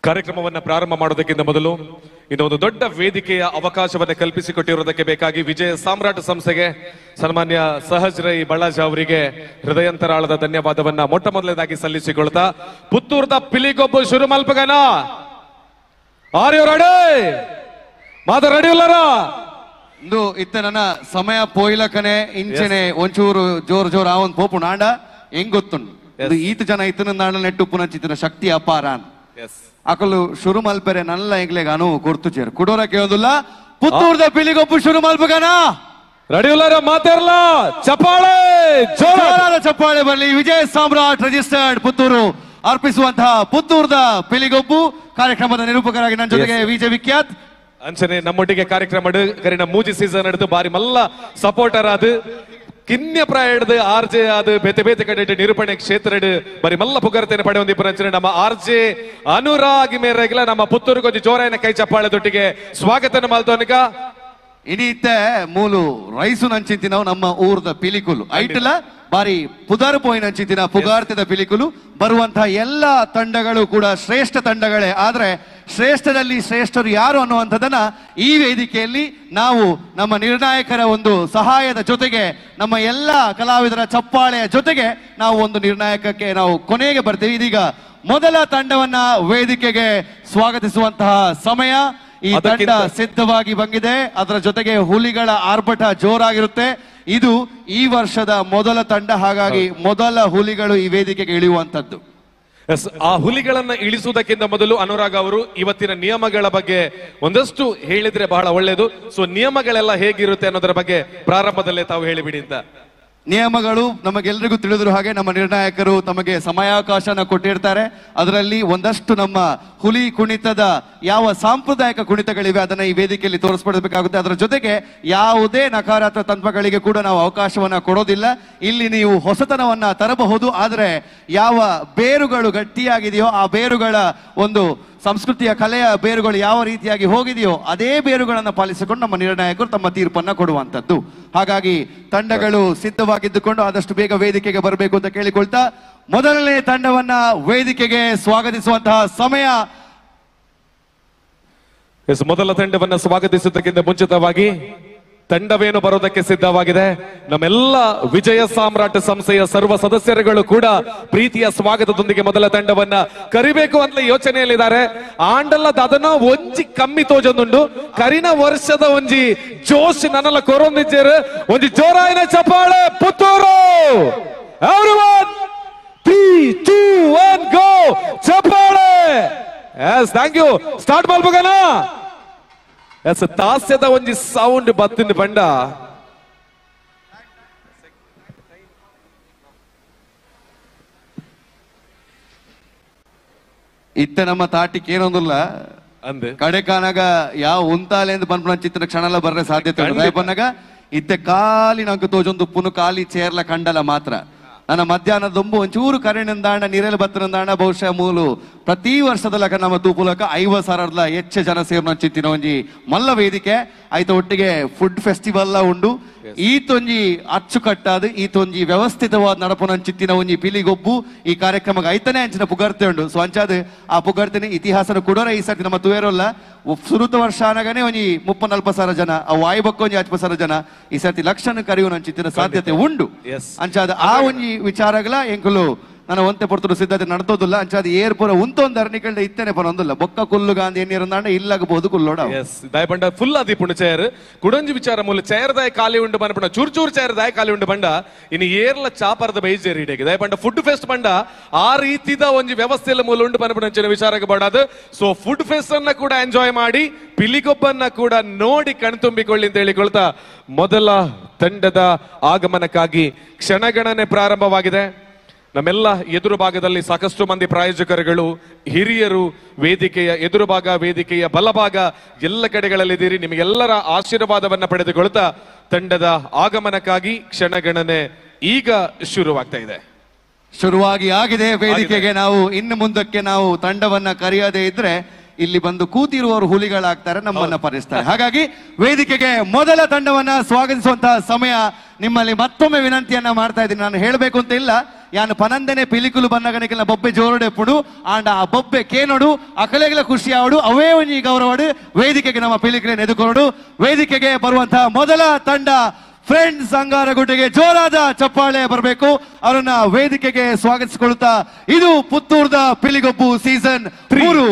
ಕಾರ್ಯಕ್ರಮವನ್ನು ಪ್ರಾರಂಭ ಮಾಡೋದಕ್ಕಿಂತ ಮೊದಲು ಇನ್ನೊಂದು ದೊಡ್ಡ ವೇದಿಕೆಯ ಅವಕಾಶವನ್ನು ಕಲ್ಪಿಸಿಕೊಟ್ಟಿರುವುದಕ್ಕೆ ಬೇಕಾಗಿ ವಿಜಯ ಸಾಮ್ರಾಟ್ ಸಂಸ್ಥೆಗೆ ಸನ್ಮಾನ್ಯ ಸಹಜ್ ರೈ ಬಳ್ಳಾಜ ಅವರಿಗೆ ಹೃದಯಂತರಾಳದ ಧನ್ಯವಾದವನ್ನ ಮೊಟ್ಟ ಮೊದಲನೇದಾಗಿ ಸಲ್ಲಿಸಿಕೊಳ್ತಾ ಪುತ್ತೂರ್ದ ಪಿಲಿಗೊಬ್ಬು ಶುರು ಮಲ್ಪಗನ ಆರ್ಯೋ ರೆಡಿ ಮಾದ ರೆಡಿ ಇಲ್ಲರ ಇಂದು ಇತ್ತ ನನ್ನ ಸಮಯ ಪೋಯ್ಲಕನೆ ಇಂಚನೆ ಒಂಚೂರು ಜೋರ್ ಜೋರ್ ಆವನ್ ಪೋಪು ನಾಂಡ ಹೆಂಗ್ ಗೊತ್ತುಂಡು ಇದು ಈತ ಜನ ಇತನ ನಾಡ ನೆಟ್ಟು ಪುನಚಿತ್ತಿನ ಶಕ್ತಿ ಅಪಾರಾನ್ ಅಕಲು ಶುರು ಮಲ್ಪೆರೆ ನಲ್ಲ ಎಂಗ್ಲೆಗ ಅನು ಕೊರ್ತು ಚೇರು ಕುಡೋರ ಕೇಳೋದಿಲ್ಲ ಪುತ್ತೂರ್ದ ಪಿಲಿಗೊಬ್ಬು ಶುರು ಮಲ್ಪಗನ ರೆಡಿ ಇಲ್ಲರ ಮಾತಾಡಲ್ಲ ಚಪ್ಪಾಳೆ ಜೋರಾದ ಚಪ್ಪಾಳೆ ಬರಲಿ. ವಿಜಯ ಸಾಮ್ರಾಟ್ ರಿಜಿಸ್ಟರ್ಡ್ ಪುತ್ತೂರು ಅರ್ಪಿಸುವಂತಹ ಪುತ್ತೂರ್ದ ಪಿಲಿಗೊಬ್ಬು ಕಾರ್ಯಕ್ರಮದ ನಿರೂಪಕರಾಗಿ ನನ್ನ ಜೊತೆಗೆ ವಿಜಯ ವಿಖ್ಯಾತ್ ಅಂಚನೆ ನಮ್ಮೊಟ್ಟಿಗೆ ಕಾರ್ಯಕ್ರಮ ಕರಿನ ಮೂಜಿ ಸೀಸನ್ ಹಿಡಿದು ಬಾರಿ ಮಲ್ಲ ಸಪೋರ್ಟರ್ ಆದ್ ಕಿನ್ಯ ಪ್ರಾಯಡ್ ಆರ್ಜೆ ಆದ್ ಬೇತೆ ಬೇತೆ ಕಡೆ ನಿರೂಪಣೆ ಕ್ಷೇತ್ರ ಬರಿ ಮಲ್ಲ ಪುಗರ್ತೇನೆ ಪಡೆ ಒಂದಿಬ್ಬರ ಅಂಚನೆ ನಮ್ಮ ಆರ್ಜೆ ಅನುರಾಗಿ ಮೇರೆಗಿಲ್ಲ ನಮ್ಮ ಪುತ್ತೂರು ಕೊಂಚ ಜೋರಾಯನ ಕೈ ಚಪ್ಪಾಳೆದೊಟ್ಟಿಗೆ ಸ್ವಾಗತನ ಮಲ್ತವನಿಗ ಇಡೀತೆ ಮೂಲು ರೈಸು ನಂಚಿಂತಿನವು ನಮ್ಮ ಊರ್ದ ಪಿಲಿಕುಲು ಐಟಲ ಬಾರಿ ಪುದರ್ ಪೋಯಿನ ಅಂಚಿತಿನ ಪುಗಾರ್ತಿದ ಪಿಲಿಕುಲು ಬರುವಂತಹ ಎಲ್ಲ ತಂಡಗಳು ಕೂಡ ಶ್ರೇಷ್ಠ ತಂಡಗಳೇ. ಆದ್ರೆ ಶ್ರೇಷ್ಠದಲ್ಲಿ ಶ್ರೇಷ್ಠರು ಯಾರು ಅನ್ನುವಂಥದ್ದನ್ನ ಈ ವೇದಿಕೆಯಲ್ಲಿ ನಾವು ನಮ್ಮ ನಿರ್ಣಾಯಕರ ಒಂದು ಸಹಾಯದ ಜೊತೆಗೆ ನಮ್ಮ ಎಲ್ಲ ಕಲಾವಿದರ ಚಪ್ಪಾಳೆಯ ಜೊತೆಗೆ ನಾವು ಒಂದು ನಿರ್ಣಾಯಕಕ್ಕೆ ನಾವು ಕೊನೆಗೆ ಬರ್ತೀವಿ. ಇದೀಗ ಮೊದಲ ತಂಡವನ್ನ ವೇದಿಕೆಗೆ ಸ್ವಾಗತಿಸುವಂತಹ ಸಮಯ. ಈ ತಂಡ ಸಿದ್ಧವಾಗಿ ಬಂದಿದೆ. ಅದರ ಜೊತೆಗೆ ಹುಲಿಗಳ ಆರ್ಭಟ ಜೋರಾಗಿರುತ್ತೆ. ಇದು ಈ ವರ್ಷದ ಮೊದಲ ತಂಡ, ಹಾಗಾಗಿ ಮೊದಲ ಹುಲಿಗಳು ಈ ವೇದಿಕೆಗೆ ಇಳಿಯುವಂತದ್ದು. ಆ ಹುಲಿಗಳನ್ನ ಇಳಿಸುವುದಕ್ಕಿಂತ ಮೊದಲು ಅನುರಾಗ್ ಅವರು ಇವತ್ತಿನ ನಿಯಮಗಳ ಬಗ್ಗೆ ಒಂದಷ್ಟು ಹೇಳಿದ್ರೆ ಬಹಳ ಒಳ್ಳೇದು. ಸೊ ನಿಯಮಗಳೆಲ್ಲ ಹೇಗಿರುತ್ತೆ ಅನ್ನೋದರ ಬಗ್ಗೆ ಪ್ರಾರಂಭದಲ್ಲೇ ತಾವು ಹೇಳಿಬಿಡಿ ಅಂತ. ನಿಯಮಗಳು ನಮಗೆಲ್ಲರಿಗೂ ತಿಳಿದ್ರು ಹಾಗೆ ನಮ್ಮ ನಿರ್ಣಾಯಕರು ತಮಗೆ ಸಮಯಾವಕಾಶನ ಕೊಟ್ಟಿರ್ತಾರೆ. ಅದರಲ್ಲಿ ಒಂದಷ್ಟು ನಮ್ಮ ಹುಲಿ ಕುಣಿತದ ಯಾವ ಸಾಂಪ್ರದಾಯಿಕ ಕುಣಿತಗಳಿವೆ ಅದನ್ನ ಈ ವೇದಿಕೆಯಲ್ಲಿ ತೋರಿಸ್ಕೊಡ್ಬೇಕಾಗುತ್ತೆ. ಅದರ ಜೊತೆಗೆ ಯಾವುದೇ ನಕಾರಾತ್ಮಕ ತಂತ್ರಗಳಿಗೆ ಕೂಡ ನಾವು ಅವಕಾಶವನ್ನ ಕೊಡೋದಿಲ್ಲ. ಇಲ್ಲಿ ನೀವು ಹೊಸತನವನ್ನ ತರಬಹುದು, ಆದರೆ ಯಾವ ಬೇರುಗಳು ಗಟ್ಟಿಯಾಗಿದೆಯೋ ಆ ಬೇರುಗಳ ಒಂದು ಸಂಸ್ಕೃತಿಯ ಕಲೆಯ ಬೇರುಗಳು ಯಾವ ರೀತಿಯಾಗಿ ಹೋಗಿದೆಯೋ ಅದೇ ಬೇರುಗಳನ್ನು ಪಾಲಿಸಿಕೊಂಡು ನಮ್ಮ ನಿರ್ಣಾಯಕರು ತಮ್ಮ ತೀರ್ಪನ್ನ ಕೊಡುವಂತದ್ದು. ಹಾಗಾಗಿ ತಂಡಗಳು ಸಿದ್ಧವಾಗಿದ್ದುಕೊಂಡು ಆದಷ್ಟು ಬೇಗ ವೇದಿಕೆಗೆ ಬರಬೇಕು ಅಂತ ಕೇಳಿಕೊಳ್ತಾ ಮೊದಲನೇ ತಂಡವನ್ನ ವೇದಿಕೆಗೆ ಸ್ವಾಗತಿಸುವಂತಹ ಸಮಯ. ಮೊದಲ ತಂಡವನ್ನ ಸ್ವಾಗತಿಸುವುದಕ್ಕಿಂತ ಮುಂಚಿತವಾಗಿ ತಂಡವೇನು ಬರೋದಕ್ಕೆ ಸಿದ್ಧವಾಗಿದೆ. ನಮ್ಮೆಲ್ಲ ವಿಜಯ ಸಾಮ್ರಾಟ್ ಸಂಸ್ಥೆಯ ಸರ್ವ ಸದಸ್ಯರುಗಳು ಕೂಡ ಪ್ರೀತಿಯ ಸ್ವಾಗತದೊಂದಿಗೆ ಮೊದಲ ತಂಡವನ್ನ ಕರಿಬೇಕು ಅಂತ ಯೋಚನೆಯಲ್ಲಿದ್ದಾರೆ. ಆಂಡಲ್ಲ ಅದನ್ನ ಒಂಜಿ ಕಮ್ಮಿ ತೋಜೊಂದುಂಡು ಕರಿನ ವರ್ಷದ ಒಂಜಿ ಜೋಶ್ ನನ್ನಲ್ಲ ಕೊರೊಂದಿದ್ದೇರು ಒಂಜಿ ಜೋರಾಯಿನ ಚಪ್ಪಾಳೆ ಪುತ್ತೂರು. ಎವ್ರಿವನ್ 3 2 1 ಗೋ ಚಪ್ಪಾಳೆ. Yes thank you. ಸ್ಟಾರ್ಟ್ ಮಾಡ್ಬೋಗನಾ? ಎಸ್ ತಾಸ್ಯದ ಒಂಜಿ ಸೌಂಡ್ ಬತ್ತಿನ ಬಂಡ ಇತ್ತ ನಮ್ಮ ತಾಟಿಕ್ ಏನೊಂದಿಲ್ಲ ಅಂದೆ ಕಡೆ ಕಾನಾಗ ಯಾವ ಉಂತಾಲೆ ಅಂತ ಬಂದ್ಬಿಡ ಚಿತ್ರ ಕ್ಷಣ ಎಲ್ಲ ಬರ್ರೆ ಸಾಧ್ಯತೆ ಬಂದಾಗ ಇತ್ತೆ ಕಾಲಿ ನಂಗೆ ತೋಜೊಂದು ಪುನು ಕಾಲಿ ಚೇರ್ಲ ಕಂಡಲ ಮಾತ್ರ ನನ್ನ ಮಧ್ಯಾಹ್ನದ ದೊಂಬು ಒಂಚೂರು ಕರೆಣಿಂದಾಂಡ ನೀರೆಲ್ಲ ಬತ್ತನಿಂದಾಂಡ ಬಹುಶಃ ಮೂಲು ಪ್ರತಿ ವರ್ಷದ ಲಕ ನಮ್ಮ ತೂಪುಲಕ 50,000 ಹೆಚ್ಚು ಜನ ಸೇರ್ನ ಚಿತ್ತಿನ ಒಂಜಿ ಮಲ್ಲ ವೇದಿಕೆ ಆಯ್ತು. ಒಟ್ಟಿಗೆ ಫುಡ್ ಫೆಸ್ಟಿವಲ್ ಉಂಡು. ಈತೊಂಜಿ ಅಚ್ಚುಕಟ್ಟಾದ ಈತೊಂಜಿ ವ್ಯವಸ್ಥಿತವಾದ ನಡಪುನ ಚಿತ್ತಿನ ಒಂಜಿ ಪಿಲಿಗೊಬ್ಬು ಈ ಕಾರ್ಯಕ್ರಮಕ್ಕೆ ಐತನೇ ಅಂಚಿನ ಪುಗರ್ತೆ ಉಂಡು. ಸೊ ಅಂಚಾದ ಆ ಪುಗರ್ತೆನೆ ಇತಿಹಾಸದ ಕುಡೋರ ಈ ಸರ್ತಿ ನಮ್ಮ ತುವೇರೋಲ್ಲ ಸುರುತ ವರ್ಷ ಆನಾಗನೆ ಒಂಜಿ 30-40,000 ಜನ ಆ ವಾಯು ಬಕ್ಕ ಒಂಜಿ 50,000 ಜನ ಈ ಸರ್ತಿ ಲಕ್ಷಣ ಕರಿಯುವ ಚಿತ್ತಿನ ಸಾಧ್ಯತೆ ಉಂಡು. ಅಂಚಾದ ಆ ಒಂಜಿ ವಿಚಾರಗಳ ಎಂಕುಲು ನಾನು ಒಂತೆ ಪೊರ್ತರು ಸಿದ್ಧತೆ ನಡ್ತೋದಿಲ್ಲ. ಅಂಚಾದ ಏರ್ ಪುರ ಉಂತೊಂದು ಅರ್ನಿಕಲ್ಡ ಇತ್ತನೆ ಪರೊಂದಿಲ್ಲ ಬೊಕ್ಕ ಕುಲ್ಲು ಗಾಂಧಿ ಏನಿರಂದಾಂಡ ಇಲ್ಲಾಗಬಹುದು ಕುಲ್ಲೋಡ ದಾಯಪಂಡ ಫುಲ್ ಅದಿ ಪುಣ ಚೇರ್ ಕುಡಂಜಿ ವಿಚಾರ ಮೂಲ ಚೇರ್ದಾಯ ಖಾಲಿ ಉಂಡು ಬಂಡ ಚೂರ್ ಚೂರ್ ಚೇರ್ದಾಯ ಖಾಲಿ ಉಂಡು ಬಂಡ ಇನ್ನು ಏರ್ಲ ಚಾಪರದ ಬೈಜೇರಿ ಇಡೆಗೆ ದಾಯಪಂಡ ಫುಡ್ ಫೆಸ್ಟ್ ಬಂಡ ಆ ರೀತಿದ ಒಂಜಿ ವ್ಯವಸ್ಥೆಲ್ಲ ಮೂಲ ಉಂಡು ಬಂದ ವಿಚಾರಕ್ಕೆ ಬಡದು. ಸೊ ಫುಡ್ ಫೆಸ್ಟ್ ಅನ್ನ ಕೂಡ ಎಂಜಾಯ್ ಮಾಡಿ ಪಿಲಿಗೊಬ್ಬನ್ನ ಕೂಡ ನೋಡಿ ಕಣ್ತುಂಬಿಕೊಳ್ಳಿ ಅಂತ ಹೇಳಿಕೊಳ್ತಾ ಮೊದಲ ತಂಡದ ಆಗಮನಕ್ಕಾಗಿ ಕ್ಷಣಗಣನೆ ಪ್ರಾರಂಭವಾಗಿದೆ. ನಮ್ಮೆಲ್ಲ ಎದುರು ಭಾಗದಲ್ಲಿ ಸಾಕಷ್ಟು ಮಂದಿ ಪ್ರಾಯೋಜಕರುಗಳು ಹಿರಿಯರು ವೇದಿಕೆಯ ಎದುರು ಭಾಗ ವೇದಿಕೆಯ ಬಲಭಾಗ ಎಲ್ಲ ಕಡೆಗಳಲ್ಲಿದ್ದೀರಿ. ನಿಮಗೆಲ್ಲರ ಆಶೀರ್ವಾದವನ್ನ ಪಡೆದುಕೊಳ್ತಾ ತಂಡದ ಆಗಮನಕ್ಕಾಗಿ ಕ್ಷಣಗಣನೆ ಈಗ ಶುರುವಾಗ್ತಾ ಇದೆ. ಶುರುವಾಗಿ ಆಗಿದೆ ವೇದಿಕೆಗೆ. ನಾವು ಇನ್ನು ಮುಂದಕ್ಕೆ ನಾವು ತಂಡವನ್ನ ಕರೆಯದೇ ಇದ್ರೆ ಇಲ್ಲಿ ಬಂದು ಕೂತಿರುವವರು ಹುಲಿಗಳಾಗ್ತಾರೆ, ನಮ್ಮನ್ನ ಪರಿಸ್ತಾರೆ. ಹಾಗಾಗಿ ವೇದಿಕೆಗೆ ಮೊದಲ ತಂಡವನ್ನ ಸ್ವಾಗತಿಸುವಂತಹ ಸಮಯ. ನಿಮ್ಮಲ್ಲಿ ಮತ್ತೊಮ್ಮೆ ವಿನಂತಿಯನ್ನ ಮಾಡ್ತಾ ಇದ್ದೀನಿ. ನಾನು ಹೇಳಬೇಕು ಅಂತ ಇಲ್ಲ, ಯಾನು ಪನಂದನೆ ಪಿಲಿಕುಲು ಬನ್ನಗನಿಕೆಲ್ಲ ಬೊಬ್ಬೆ ಜೋರಡೆಪ್ಪುಡು ಆಂಡ ಆ ಬೊಬ್ಬೆ ಕೇನೋಡು ಅಕಲೆಗಳ ಖುಷಿ ಆವಡು ಅವೇ ಒಂಜಿ ಗೌರವಡು ವೇದಿಕೆಗೆ ನಮ್ಮ ಪಿಲಿಕುಲನ್ನು ಎದುಕೊಂಡು ವೇದಿಕೆಗೆ ಬರುವಂತಹ ಮೊದಲ ತಂಡ ಫ್ರೆಂಡ್ಸ್ ಅಂಗಾರಗುಡ್ಡೆಗೆ ಜೋರಾದ ಚಪ್ಪಾಳೆ ಬರಬೇಕು. ಅವರನ್ನ ವೇದಿಕೆಗೆ ಸ್ವಾಗತಿಸಿಕೊಳ್ಳುತ್ತಾ ಇದು ಪುತ್ತೂರ್ದ ಪಿಲಿಗೊಬ್ಬು ಸೀಸನ್ 3.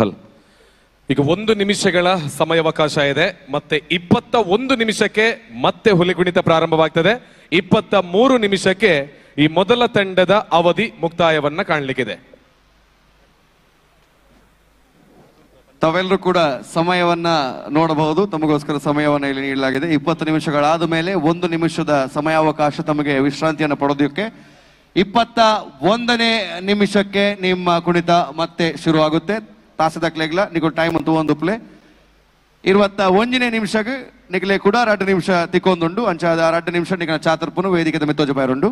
ಹಲ್ ಈಗ 1 ನಿಮಿಷಗಳ ಸಮಯಾವಕಾಶ ಇದೆ. ಮತ್ತೆ 21 ನಿಮಿಷಕ್ಕೆ ಮತ್ತೆ ಹುಲಿಕುಣಿತ ಪ್ರಾರಂಭವಾಗ್ತದೆ. 23 ನಿಮಿಷಕ್ಕೆ ಈ ಮೊದಲ ತಂಡದ ಅವಧಿ ಮುಕ್ತಾಯವನ್ನ ಕಾಣಲಿಕ್ಕಿದೆ. ತಾವೆಲ್ಲರೂ ಕೂಡ ಸಮಯವನ್ನ ನೋಡಬಹುದು. ತಮಗೋಸ್ಕರ ಸಮಯವನ್ನ ಇಲ್ಲಿ ನೀಡಲಾಗಿದೆ. 20 ನಿಮಿಷಗಳಾದ ಮೇಲೆ 1 ನಿಮಿಷದ ಸಮಯಾವಕಾಶ ತಮಗೆ ವಿಶ್ರಾಂತಿಯನ್ನು ಪಡೆಯೋದಕ್ಕೆ. 21ನೇ ನಿಮಿಷಕ್ಕೆ ನಿಮ್ಮ ಕುಣಿತ ಮತ್ತೆ ಶುರುವಾಗುತ್ತೆ. ತಾಸದಕ್ಲೆಗ್ಲ ನಿಗು ಟೈಮ್ ಅಂತೂ ಒಂದು ಪ್ಲೇ 21ನೇ ನಿಮಿಷಕ್ಕೆ ನಿಗಲೆ ಕೂಡ 2 ನಿಮಿಷ ತಿಕ್ಕೊಂದುಂಡು ಅಂಚಾದ 2 ನಿಮಿಷ ನಿಗನ ಚಾತರ್ಪುನು ವೇದಿಕೆ ಮೆತ್ತೋಜ ಬಾಯರುಂಡು.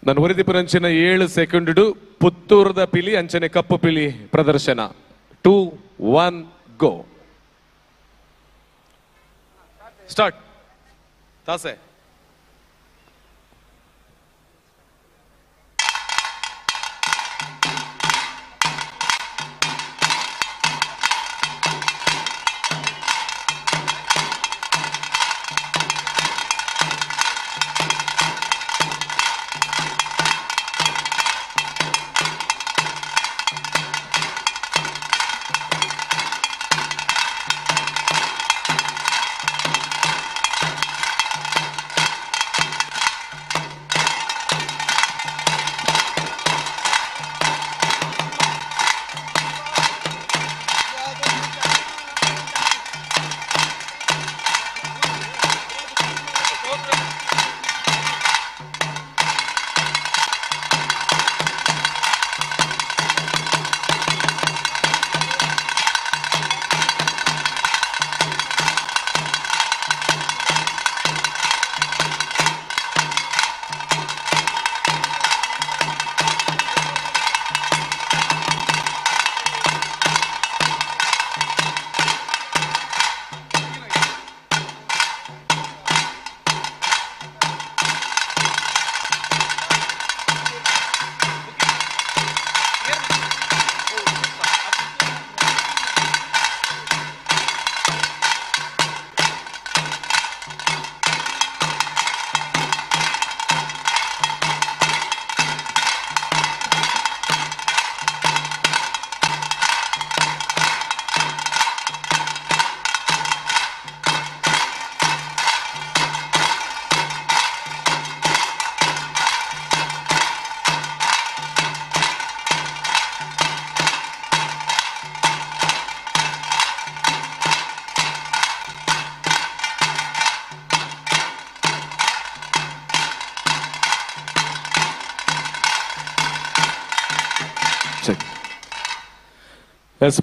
ನಾನು ಹೊರದಿಪುರಂಚಿನ 7 ಸೆಕೆಂಡ್ ಪುತ್ತೂರದ ಪಿಲಿ ಅಂಚನೆ ಕಪ್ಪು ಪಿಲಿ ಪ್ರದರ್ಶನ. 2, 1 ಗೋ. ಸ್ಟಾರ್ಟ್. ತಾಸೆ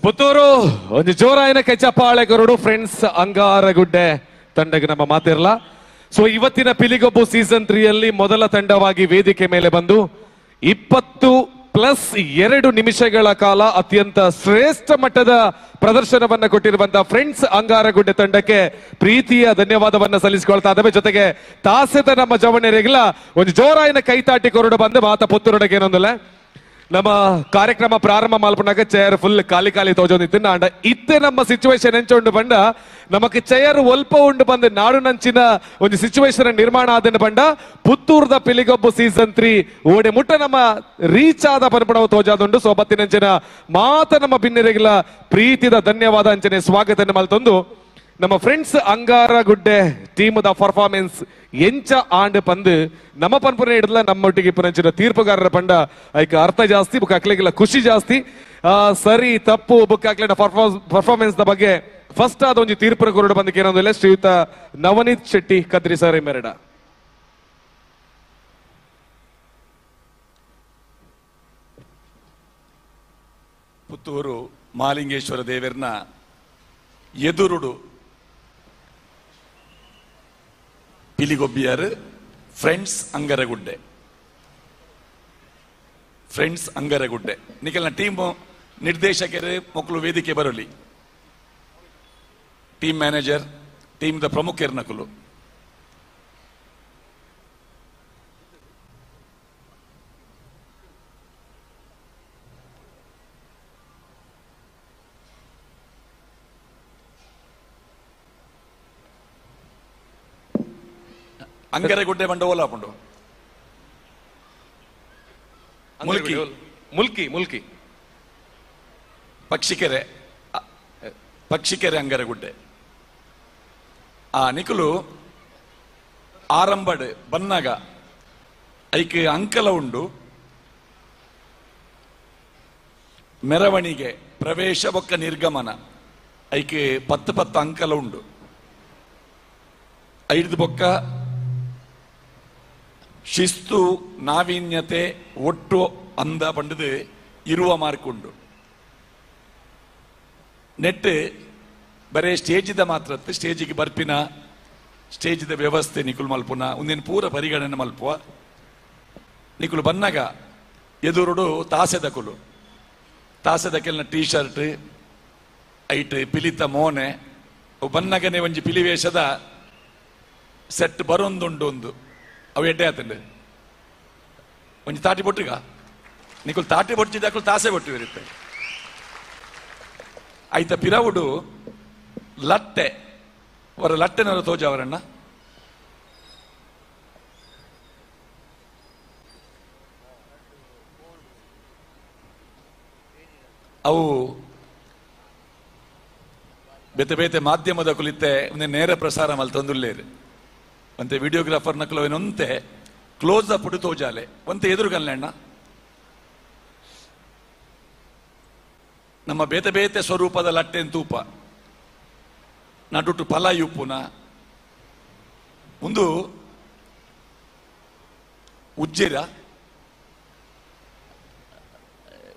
ಪುತ್ತೂರು ಒಂದು ಜೋರಾಯಿನ ಕೆಚ್ಚಪ್ಪಾಳೆ ಕೊರಡು ಫ್ರೆಂಡ್ಸ್ ಅಂಗಾರಗುಡ್ಡೆ ತಂಡಕ್ಕೆ ನಮ್ಮ ಮಾತಿರಲ್ಲ. ಸೊ ಇವತ್ತಿನ ಪಿಲಿಗೊಬ್ಬು ಸೀಸನ್ 3 ಅಲ್ಲಿ ಮೊದಲ ತಂಡವಾಗಿ ವೇದಿಕೆ ಮೇಲೆ ಬಂದು 20+2 ನಿಮಿಷಗಳ ಕಾಲ ಅತ್ಯಂತ ಶ್ರೇಷ್ಠ ಮಟ್ಟದ ಪ್ರದರ್ಶನವನ್ನ ಕೊಟ್ಟಿರುವಂತಹ ಫ್ರೆಂಡ್ಸ್ ಅಂಗಾರಗುಡ್ಡೆ ತಂಡಕ್ಕೆ ಪ್ರೀತಿಯ ಧನ್ಯವಾದವನ್ನ ಸಲ್ಲಿಸಿಕೊಳ್ತಾ ಇದ್ದೇವೆ. ಜೊತೆಗೆ ತಾಸೆದ ನಮ್ಮ ಜವಣೆರೆಗಳ ಒಂದು ಜೋರಾಯಿನ ಕೈತಾಟಿ ಕೊರಡು ಬಂದು ಮಾತ ಪುತ್ತೂರೊಡಗೆ ಏನೊಂದಿಲ್ಲ ನಮ್ಮ ಕಾರ್ಯಕ್ರಮ ಪ್ರಾರಂಭ ಮಲ್ಪನಾಗ ಚೇರ್ ಫುಲ್ ಖಾಲಿ ಖಾಲಿ ತೋಜೊಂದಿತ್ತು ನಾಂಡ ಇತ್ತೆ ನಮ್ಮ ಸಿಚುವೇಶನ್ ಎಂಚೊಂಡು ಬಂಡ ನಮಕ್ ಚೇರ್ ಒಲ್ಪ ಉಂಡು ಬಂದು ನಾಡು ನಂಚಿನ ಒಂದು ಸಿಚುವೇಶನ್ ನಿರ್ಮಾಣ ಆದನ್ನು ಬಂಡ ಪುತ್ತೂರ್ದ ಪಿಲಿಗೊಬ್ಬು ಸೀಸನ್ 3 ಓಡೆ ಮುಟ್ಟ ನಮ್ಮ ರೀಚ್ ಆದ ಪನ್ಪಡವ ತೋಜಾದುಂಡು. ಸೊ ಬತ್ತಿನಂಚಿನ ಮಾತ ನಮ್ಮ ಭಿನ್ನರೆಗಳ ಪ್ರೀತಿದ ಧನ್ಯವಾದ ಅಂಚನೆ ಸ್ವಾಗತ ಮಲ್ತೊಂದು ನಮ್ಮ ಫ್ರೆಂಡ್ಸ್ ಅಂಗಾರಗುಡ್ಡೆ ಟೀಮ್ ದ ಪರ್ಫಾರ್ಮೆನ್ಸ್ ಎಂಚ ಆಂಡ್ ಪಂದು ನಮ್ಮ ಪನ್ಪುರ ಹಿಡಿದ್ಲ ನಮ್ಮೊಟ್ಟಿಗೆ ಪುರಂಚಿನ ತೀರ್ಪುಗಾರರ ಪಂಡ ಐಕ ಅರ್ಥ ಜಾಸ್ತಿ ಬುಕ್ ಹಾಕ್ಲಿಕ್ಕಿಲ್ಲ ಖುಷಿ ಜಾಸ್ತಿ. ಸರಿ ತಪ್ಪು ಬುಕ್ ಹಾಕ್ಲಿನ ಪರ್ಫಾರ್ಮೆನ್ಸ್ ದ ಬಗ್ಗೆ ಫಸ್ಟ್ ಆದ ಒಂದು ತೀರ್ಪುರ ಕೊರಡು ಬಂದಕ್ಕೆ ಏನೊಂದಿಲ್ಲ ಶ್ರೀಯುತ ನವನೀತ್ ಶೆಟ್ಟಿ ಕದ್ರಿ ಸರ್ ಮೆರಡ. ಪುತ್ತೂರು ಮಾಲಿಂಗೇಶ್ವರ ದೇವರನ ಎದುರುಡು ಪಿಲಿಗೊಬ್ಬಿಯರ್ ಫ್ರೆಂಡ್ಸ್ ಅಂಗರಗುಡ್ಡೆ ನಿಖಲ್ನ ಟೀಮ್ ನಿರ್ದೇಶಕರು ಮಕ್ಕಳು ವೇದಿಕೆ ಬರಲಿ. ಟೀಮ್ ಮ್ಯಾನೇಜರ್ ಟೀಮ್ ದ ಪ್ರಮುಖರು ನಕಲು ಅಂಗರಗುಡ್ಡೆ ಬಂಡವಾಳ ಹಾಕೊಂಡು ಮುಲ್ಕಿ ಪಕ್ಷಿಕೆರೆ ಪಕ್ಷಿಕೆರೆ ಅಂಗರಗುಡ್ಡೆ ಆ ನಿಕುಲು ಆರಂಬಡ್ ಬನ್ನಗ ಐಕ್ ಅಂಕಲ ಉಂಡು ಮೆರವಣಿಗೆ ಪ್ರವೇಶ ಬೊಕ್ಕ ನಿರ್ಗಮನ ಐಕ್ 10 ಅಂಕಲ ಉಂಡು ಐದು ಬೊಕ್ಕ ಶಿಸ್ತು ನಾವೀನ್ಯತೆ ಒಟ್ಟು ಅಂದ ಪಂಡದು ಇರುವ ಮಾರ್ಕ್ ಉಂಡು ನೆಟ್ ಬರೇ ಸ್ಟೇಜಿದ ಮಾತ್ರ ಸ್ಟೇಜಿಗೆ ಬರ್ಪಿನ ಸ್ಟೇಜಿದ ವ್ಯವಸ್ಥೆ ನಿಕುಲ್ ಮಲ್ಪುನ ಒಂದೇನು ಪೂರ ಪರಿಗಣನೆ ಮಲ್ಪುವ ನಿಕುಲು ಬನ್ನಗ ಎದುರುಡು ತಾಸೆದ ಕೆಲ್ನ ಟೀ ಶರ್ಟ್ ಐಟ್ ಪಿಲಿತ ಮೋನೆ ಬನ್ನಗನೆ ಒಂಜಿ ಪಿಲಿವೇಷದ ಸೆಟ್ ಬರೊಂದುಂಡು ಒಂದು ಅವು ಎಡ್ಡೆ ಆತಂಡು ಒಂಜಿ ತಾಟಿ ಬೊಟ್ಟಿಗ ನಿಕುಲ್ ತಾಟಿ ಬೊಟ್ಟಿದ ತಾಸೆ ಬೊಟ್ಟು ಇರುತ್ತೆ ಐತ ಪಿರವುಡು ಲಟ್ಟೆ ಅವರ ಲಟ್ಟೆನವರು ತೋಜ ಅವರನ್ನ ಅವು ಬೇತೆ ಬೇತೆ ಮಾಧ್ಯಮದ ಕುಲಿತೆ ಒಂದೇ ನೇರ ಪ್ರಸಾರ ಮಲ್ತೊಂದುಲ್ಲೇರು ಒಂತೆ ವಿಡಿಯೋಗ್ರಾಫರ್ ನಕಲವೇನೊಂತೆ ಕ್ಲೋಸ್ ಅಪ್ ಉಡು ತೋಜಾಲೆ ಒಂತೆ ಎದುರು ಕಲ್ಯಾಣ ನಮ್ಮ ಬೇತೆ ಬೇತೆ ಸ್ವರೂಪದ ಲಟ್ಟೆನ್ ತೂಪ ನಡುಟು ಫಲ ಯುಪ್ಪುನ ಒಂದು ಉಜ್ಜೇರ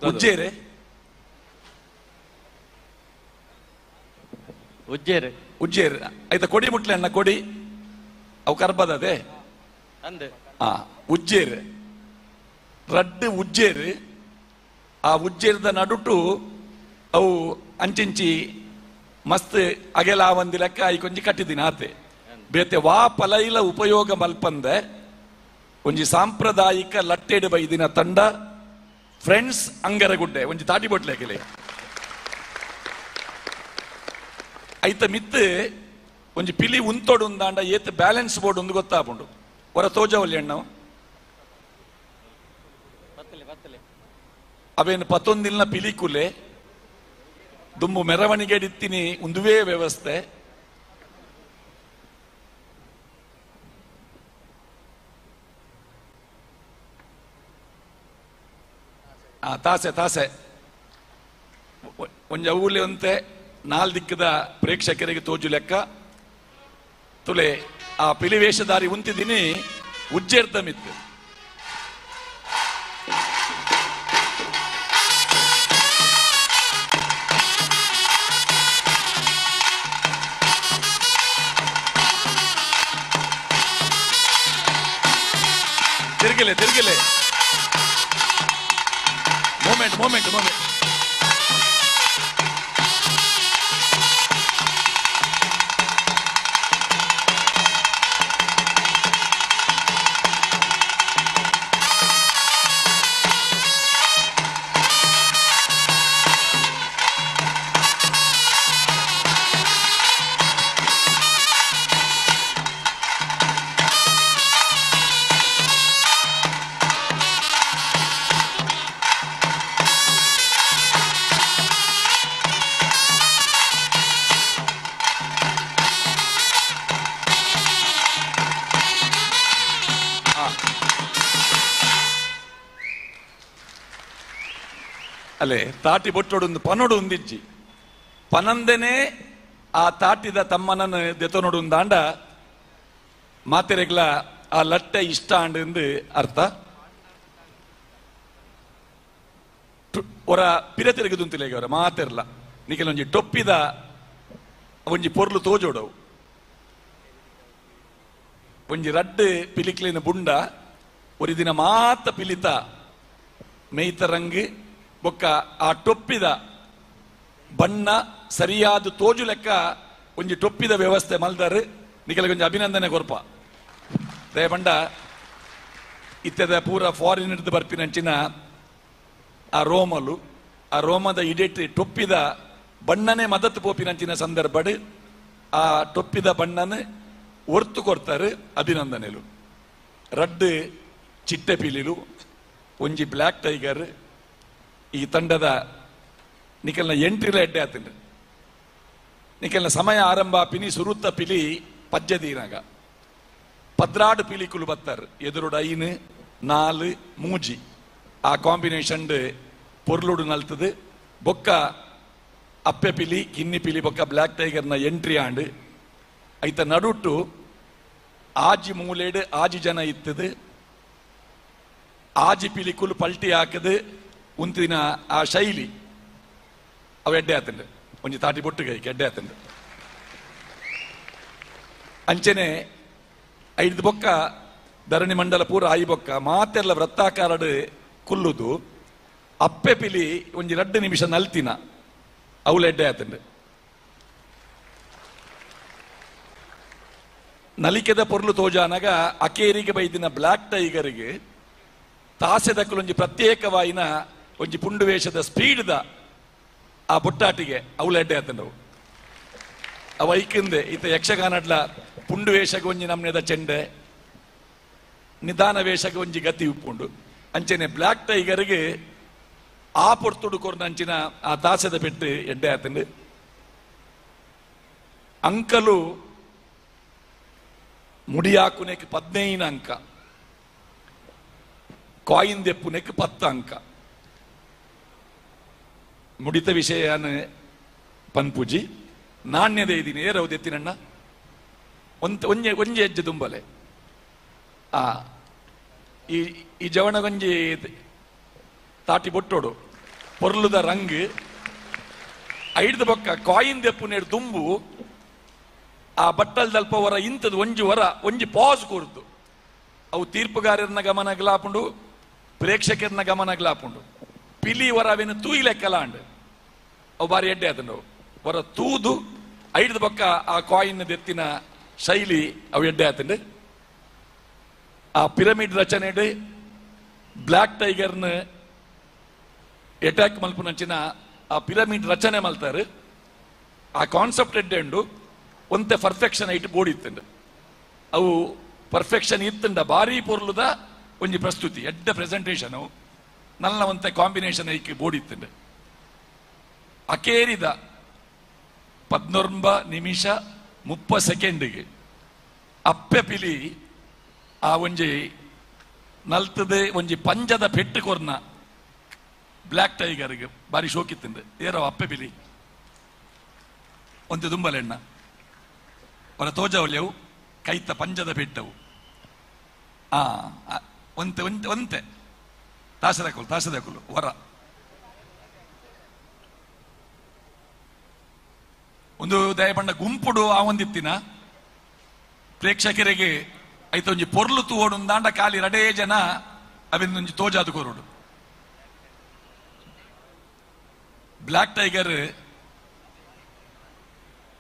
ಉಜ್ಜೇರೆ ಉಜ್ಜೇರೆ ಉಜ್ಜೇರ್ ಆಯ್ತಾ ಕೊಡಿ ಮುಟ್ಲೆ ಅಣ್ಣ ಕೊಡಿ ಅವು ಕರ್ಬದದೆ ಅಂದೆ ಉಜ್ಜೇರ್ ರಡ್ಡು ಉಜ್ಜೇರ್ ಆ ಉಜ್ಜೇರ್ದ ನಡುಟು ಅವು ಅಂಚಿಂಚಿ ಮಸ್ತ್ ಅಗೆಲ ಒಂದಿ ಲೆಕ್ಕ ಐ ಕೊಂಚಿ ಕಟ್ಟಿದ್ದೀನಿ ಆತೆ ಬೇತೆ ವಾ ಪಲೈಲ ಉಪಯೋಗ ಮಲ್ಪಂದೆ ಒಂಜಿ ಸಾಂಪ್ರದಾಯಿಕ ಲಟ್ಟೆಡ್ ಬೈದಿನ ತಂಡ ಫ್ರೆಂಡ್ಸ್ ಅಂಗರಗುಡ್ಡೆ ಒಂಜಿ ತಾಟಿ ಬೊಟ್ಲೆಕೆಲೆ ಐತ ಮಿತ್ ಒಂಜಿ ಪಿಲಿ ಉಂತೋಡು ಉಂದಾಂಡ ಏತ್ ಬ್ಯಾಲೆನ್ಸ್ ಬೋರ್ಡ್ ಒಂದು ಗೊತ್ತಾಪುಂಡು ಹೊರ ತೋಜವಲ್ಲಿ ಅಣ್ಣ ಅವೇನು 11 ಪಿಲಿಕುಲೆ ದುಂಬು ಮೆರವಣಿಗೆ ಇತ್ತಿನಿ ಒಂದುವೇ ವ್ಯವಸ್ಥೆ ತಾಸೆ ಒಂಜ ಊಲೆ ಅಂತೆ 4 ದಿಕ್ಕದ ಪ್ರೇಕ್ಷಕರಿಗೆ ತೋಜು ಲೆಕ್ಕ ತುಲೆ ಆ ಪಿಲಿವೇಷಧಾರಿ ಉಂತಿದಿನಿ ಉಜ್ಜೇರ್ದ ಮಿತ್ತು ತಿರ್ಗಿಲೆ ಮೂಮೆಂಟ್ ಅಲ್ಲೇ ತಾಟಿ ಬೊಟ್ಟೋಡು ಪನೋಡು ಒಂದಿಜ್ಜಿ ಪನಂದೆನೆ ಆ ತಾಟಿದ ತಮ್ಮನನ್ನು ದೆತನೋಡು ಒಂದಾಂಡ ಮಾತೆರೆಗ್ಲ ಆ ಲಟ್ಟೆ ಇಷ್ಟ ಅಂಡು ಅರ್ಥ ಒರ ಪಿರೆ ತಿರುಗುದುಂತಿಲ್ಲ ಈಗ ಅವರ ಮಾತೆರ್ಲ ನಿಖಿಲ ಒಂಜಿ ಟೊಪ್ಪಿದ ಒಂಜಿ ಪೊರ್ಲು ತೋಜೋಡವು ಒಂಜಿ ರಡ್ಡು ಪಿಲಿಕ್ಲಿನ ಬುಂಡ ஒரு ದಿನ ಮಾತ ಪಿಲಿತ ಮೇಯ್ತ ರಂಗ್ ಬೊಕ್ಕ ಆ ಟೊಪ್ಪಿದ ಬಣ್ಣ ಸರಿಯಾದ ತೋಜು ಲೆಕ್ಕ ಒಂಜಿ ಟೊಪ್ಪಿದ ವ್ಯವಸ್ಥೆ ಮಲ್ದಾರು ನಿಖಿಲ ಒಂಜಿ ಅಭಿನಂದನೆ ಕೊರ್ಪ ದಯಪಂಡ ಇತ್ತದ ಪೂರ ಫಾರಿನ್ ಹಿಡಿದು ಬರ್ಪಿನಂಚಿನ ಆ ರೋಮದ ಇಡೆಟ್ ಟೊಪ್ಪಿದ ಬಣ್ಣನೆ ಮದತ್ತು ಪೋಪಿನಂಚಿನ ಸಂದರ್ಭಡ್ ಆ ಟೊಪ್ಪಿದ ಬಣ್ಣನ ಒರ್ತು ಕೊಡ್ತಾರೆ ಅಭಿನಂದನೆಲು ರಡ್ಡು ಚಿಟ್ಟೆ ಪಿಲಿಲು ಒಂಜಿ ಬ್ಲ್ಯಾಕ್ ಟೈಗರ್ ಈ ತಂಡದ ನಿಕಲ್ನ ಎಂಟ್ರಿಲ ಎಡ್ಡೆ ಆತಂಡು ನಿಕಲ್ನ ಸಮಯ ಆರಂಭ ಪಿನಿ ಸುರುತ್ತ ಪಿಲಿ ಪಜ್ಜದೀನಾಗ 16 ಪಿಲಿಕುಲು ಬತ್ತಾರು ಎದುರುಡು 5 4 ಮೂಜಿ ಆ ಕಾಂಬಿನೇಷನ್ ಪೊರ್ಲುಡು ನಲ್ತದು ಬೊಕ್ಕ ಅಪ್ಪೆ ಪಿಲಿ ಕಿನ್ನಿ ಪಿಲಿ ಬೊಕ್ಕ ಬ್ಲಾಕ್ ಟೈಗರ್ನ ಎಂಟ್ರಿ ಆಂಡ್ ಐತ ನಡುಟ್ಟು ಆಜಿ ಮೂಲೇಡು ಆಜಿ ಜನ ಇತ್ತದು ಆಜಿ ಪಿಲಿಕುಲು ಪಲ್ಟಿ ಹಾಕದು ಉಂತಿನ ಆ ಶೈಲಿ ಅವ ಎಡ್ಡೆ ಆತಂಡು ಒಂಜಿ ತಾಟಿ ಬೊಟ್ಟು ಕೈಗೆ ಎಡ್ಡೆ ಆತಂಡು ಅಂಚನೆ 5 ಬೊಕ್ಕ ಧರಣಿ ಮಂಡಲ ಪೂರ ಆಯಿ ಬೊಕ್ಕ ಮಾತೆಲ್ಲ ವೃತ್ತಾಕಾರಡು ಕುಲ್ಲುದು ಅಪ್ಪೆ ಪಿಲಿ ಒಂಜಿ 2 ನಿಮಿಷ ನಲ್ತಿನ ಅವಳು ಎಡ್ಡೆ ಆತಂಡು ನಲಿಕೆದ ಪೊರ್ಲು ತೋಜಾನಾಗ ಅಕೇರಿಗೆ ಬೈದಿನ ಬ್ಲಾಕ್ ಟೈಗರ್ಗೆ ತಾಸೆದಕ್ಕಲು ಒಂಜಿ ಪ್ರತ್ಯೇಕವಾಯಿನ ಒಂಜಿ ಪುಂಡು ವೇಷದ ಸ್ಪೀಡ್ದ ಆ ಬೊಟ್ಟಾಟಿಗೆ ಅವಳು ಎಡ್ಡೆ ಆತಂಡವು ಅವ ಐಕಿಂದೆ ಈತ ಯಕ್ಷಗಾನಡ್ಲ ಪುಂಡು ವೇಷಗೆ ಒಂಜಿ ನಮ್ನೆದ ಚೆಂಡೆ ನಿಧಾನ ವೇಷಗೆ ಒಂಜಿ ಗತಿ ಉಪ್ಪುಂಡು ಅಂಚೆನೆ ಬ್ಲಾಕ್ ಟೈಗರ್ಗೆ ಆ ಪೊರ್ತುಡು ಕೊರ್ನ ಅಂಚಿನ ಆ ತಾಸೆದ ಪೆಟ್ಟು ಎಡ್ಡೆ ಆತಂಡು ಅಂಕಲು ಮುಡಿಯಾಕುನೆಕ್ 15 ಅಂಕ ಕಾಯಿನ್ ದೆಪ್ಪುನೆಕ್ 10 ಅಂಕ ಮುಡಿತ ವಿಷಯನ ಪನ್ಪುಜಿ ನಾಣ್ಯದ ಇದೀನಿ ಏರವು ದೆತ್ತಿನಣ್ಣ ಒಂಜಿ ಹೆಜ್ಜೆ ತುಂಬಲೆ ಆ ಈ ಜವಣಗೊಂಜಿ ತಾಟಿ ಬೊಟ್ಟೋಡು ಪೊರ್ಲುದ ರಂಗ್ 5 ಬೊಕ್ಕ ಕಾಯಿನ್ ದೆಪ್ಪುನೇಡು ತುಂಬು ಆ ಬಟ್ಟಲ್ ದಲ್ಪವರ ಇಂಥದ್ದು ಒಂಜಿ ಪಾಸ್ ಕೂರ್ದು ಅವು ತೀರ್ಪುಗಾರರನ್ನ ಗಮನಗ್ಲಾಪುಂಡು ಪ್ರೇಕ್ಷಕರನ್ನ ಗಮನಗ್ಲಾಪುಂಡು ಪಿಲಿ ವರ ಅವೇನು ತೂಯಿ ಲೆಕ್ಕಲಾಂಡ್ ಅವು ಬಾರಿ ಎಡ್ಡೆ ಆತಂಡು ವರ ತೂದು 5 ಬೊಕ್ಕ ಆ ಕಾಯಿನ್ ದೆತ್ತಿನ ಶೈಲಿ ಅವು ಎಡ್ಡೆ ಆತಂಡು ಆ ಪಿರಮಿಡ್ ರಚನೆ ಬ್ಲಾಕ್ ಟೈಗರ್ನ ಅಟ್ಯಾಕ್ ಮಲ್ಪುನಂಚಿನ ಆ ಪಿರಮಿಡ್ ರಚನೆ ಮಲ್ತಾರೆ ಆ ಕಾನ್ಸೆಪ್ಟ್ ಎಡ್ಡೆ ಉಂಡು ಒಂತೆ ಪರ್ಫೆಕ್ಷನ್ ಐಟ್ ಬೋಡಿತ್ತಂಡು ಅವು ಪರ್ಫೆಕ್ಷನ್ ಇತ್ತಂಡ ಭಾರಿ ಪೊರ್ಲುದ ಒಂಜಿ ಪ್ರಸ್ತುತಿ ಎಡ್ಡ ಪ್ರೆಸೆಂಟೇಷನ್ ನಲ್ಲ ಒಂತೆ ಕಾಂಬಿನೇಷನ್ ಐಕ್ ಬೋಡಿತ್ತಂಡು ಅಕೇರಿದ 19 ನಿಮಿಷ 30 ಸೆಕೆಂಡಿಗೆ ಅಪ್ಪೆ ಪಿಲಿ ಆ ಒಂಜಿ ನಲ್ತದೆ ಒಂಜಿ ಪಂಜದ ಪೆಟ್ಟು ಕೊರ್ನ ಬ್ಲಾಕ್ ಟೈಗರ್ಗೆ ಬಾರಿ ಶೋಕಿತ್ತಂಡು ಏರೋ ಅಪ್ಪೆ ಪಿಲಿ ಒಂತೆ ದುಂಬಲೆಣ್ಣ ಅವರ ತೋಜವಲ್ಯವು ಕೈತ ಪಂಜದ ಪೆಟ್ಟವು ಒಂತೆ ಒಂತೆ ಒಂತೆ ತಾಸದಕುಲು ಹೊರ ಒಂದು ದಯಪಂಡ ಗುಂಪುಡು ಆ ಒಂದಿತ್ತಿನ ಪ್ರೇಕ್ಷಕರಿಗೆ ಐತ ಒಂಜಿ ಪೊರ್ಲು ತೂವೋಡು ದಾಂಡ ಕಾಲಿ ರಡೇ ಜನ ಅವಿಂದೊಂಜಿ ತೋಜಾದು ಕೊರೋಡು ಬ್ಲಾಕ್ ಟೈಗರ್